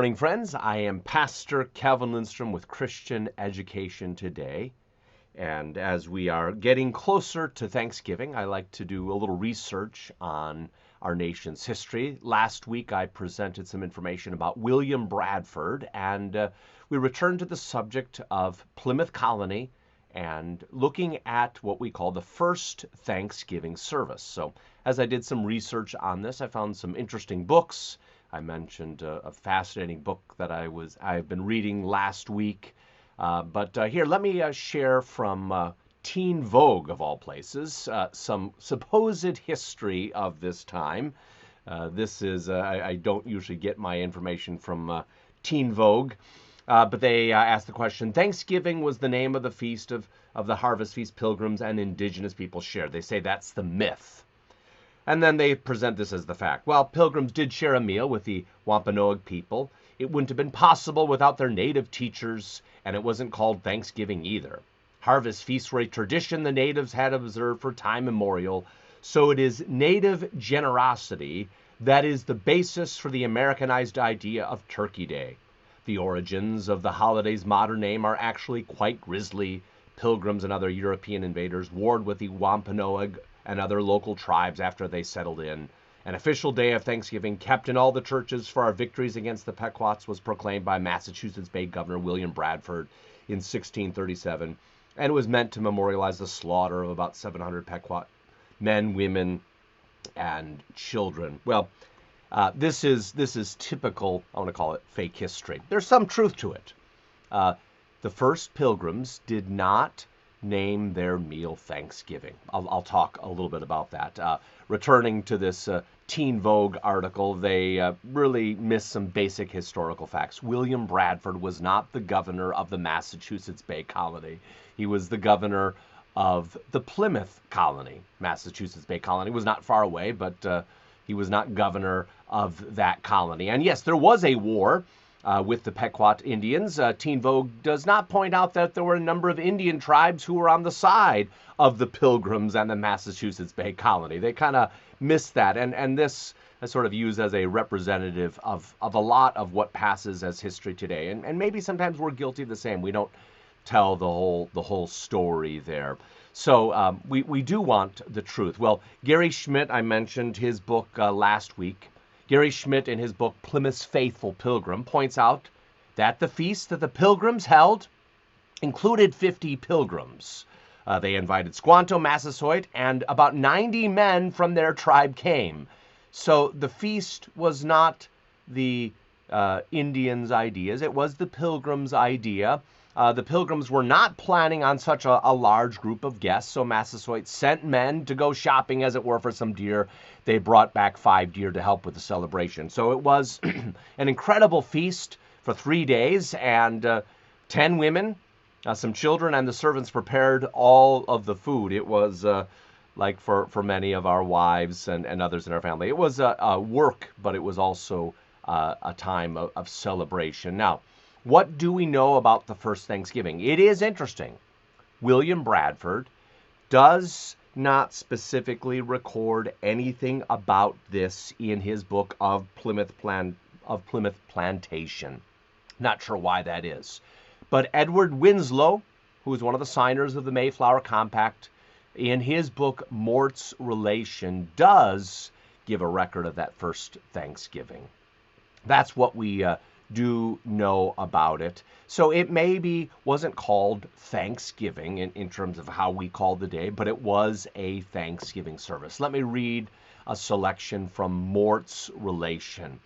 morning, friends. I am Pastor Calvin Lindstrom with Christian Education Today. And as we are getting closer to Thanksgiving, I like to do a little research on our nation's history. Last week, I presented some information about William Bradford, and we returned to the subject of Plymouth Colony and looking at what we call the first Thanksgiving service. So as I did some research on this, I found some interesting books. I mentioned a fascinating book that I've been reading last week. But here, let me share from Teen Vogue, of all places, some supposed history of this time. I don't usually get my information from Teen Vogue, but they asked the question, Thanksgiving was the name of the feast of the harvest feast pilgrims and indigenous people shared. They say that's the myth. And then they present this as the fact. Well, pilgrims did share a meal with the Wampanoag people. It wouldn't have been possible without their native teachers, and it wasn't called Thanksgiving either. Harvest feasts were a tradition the natives had observed for time immemorial, so it is native generosity that is the basis for the Americanized idea of Turkey Day. The origins of the holiday's modern name are actually quite grisly. Pilgrims and other European invadors warred with the Wampanoag and other local tribes after they settled in. An official day of Thanksgiving kept in all the churches for our victories against the Pequots was proclaimed by Massachusetts Bay Governor William Bradford in 1637, and it was meant to memorialize the slaughter of about 700 Pequot men, women, and children. Well, this is typical, I want to call it fake history. There's some truth to it. The first pilgrims did not name their meal Thanksgiving. I'll talk a little bit about that. Returning to this Teen Vogue article, they really missed some basic historical facts. William Bradford was not the governor of the Massachusetts Bay Colony. He was the governor of the Plymouth Colony. Massachusetts Bay Colony was not far away, but he was not governor of that colony. And yes, there was a war with the Pequot Indians. Teen Vogue does not point out that there were a number of Indian tribes who were on the side of the Pilgrims and the Massachusetts Bay Colony. They kind of missed that, and this is sort of used as a representative of a lot of what passes as history today. And maybe sometimes we're guilty of the same. We don't tell the whole story there. So we do want the truth. Well, Gary Schmidt, I mentioned his book last week. Gary Schmidt, in his book Plymouth's Faithful Pilgrim, points out that the feast that the pilgrims held included 50 pilgrims. They invited Squanto, Massasoit, and about 90 men from their tribe came. So the feast was not the Indians' ideas. It was the pilgrims' idea. The pilgrims were not planning on such a large group of guests, so Massasoit sent men to go shopping, as it were, for some deer. They brought back 5 deer to help with the celebration. So it was an incredible feast for 3 days, and 10 women, some children, and the servants prepared all of the food. It was like for many of our wives and others in our family. It was a work, but it was also a time of celebration. Now, what do we know about the first Thanksgiving? It is interesting. William Bradford does not specifically record anything about this in his book of Plymouth Plantation. Not sure why that is. But Edward Winslow, who is one of the signers of the Mayflower Compact, in his book Mort's Relation, does give a record of that first Thanksgiving. That's what we do know about it. So it maybe wasn't called Thanksgiving in terms of how we call the day, but it was a Thanksgiving service. Let me read a selection from Mort's Relation.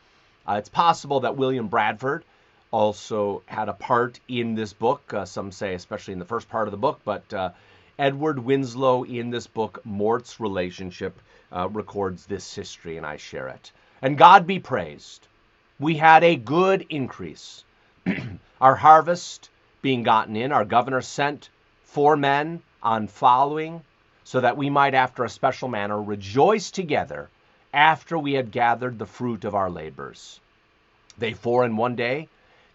It's possible that William Bradford also had a part in this book. Some say especially in the first part of the book, but Edward Winslow in this book, Mort's Relationship, records this history, and I share it. And God be praised. We had a good increase. Our harvest being gotten in, our governor sent 4 men on following, so that we might after a special manner rejoice together after we had gathered the fruit of our labors. They 4 in one day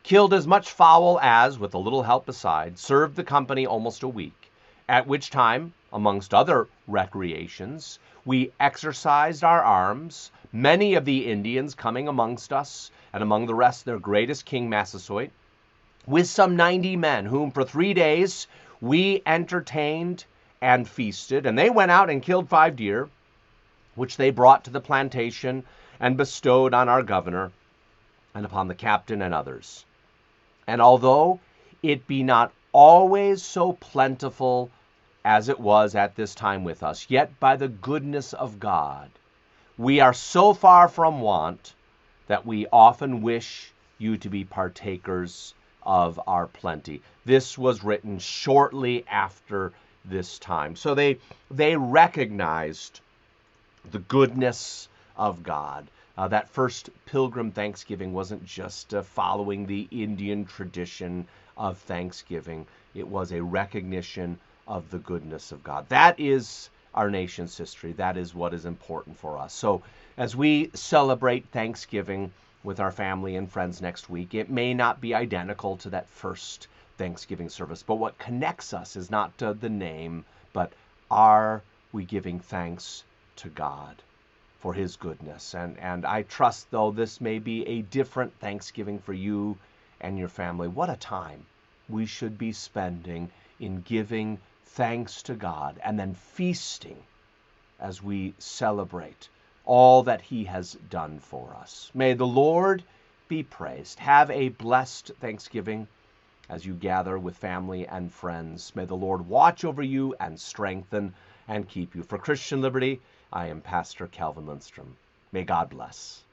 killed as much fowl as, with a little help beside, served the company almost a week. at which time, amongst other recreations, we exercised our arms, many of the Indians coming amongst us, and among the rest their greatest king Massasoit, with some 90 men, whom for 3 days we entertained and feasted. And they went out and killed 5 deer, which they brought to the plantation and bestowed on our governor and upon the captain and others. And although it be not always so plentiful as it was at this time with us, yet by the goodness of God, we are so far from want that we often wish you to be partakers of our plenty. This was written shortly after this time. So they recognized the goodness of God. That first Pilgrim Thanksgiving wasn't just following the Indian tradition of Thanksgiving. It was a recognition of the goodness of God. That is our nation's history. That is what is important for us. So as we celebrate Thanksgiving with our family and friends next week, it may not be identical to that first Thanksgiving service, but what connects us is not the name, but are we giving thanks to God for his goodness? And I trust, though this may be a different Thanksgiving for you and your family, what a time we should be spending in giving thanks to God and then feasting as we celebrate all that he has done for us. May the Lord be praised. Have a blessed Thanksgiving as you gather with family and friends. May the Lord watch over you and strengthen and keep you. For Christian Liberty, I am Pastor Calvin Lindstrom. May God bless.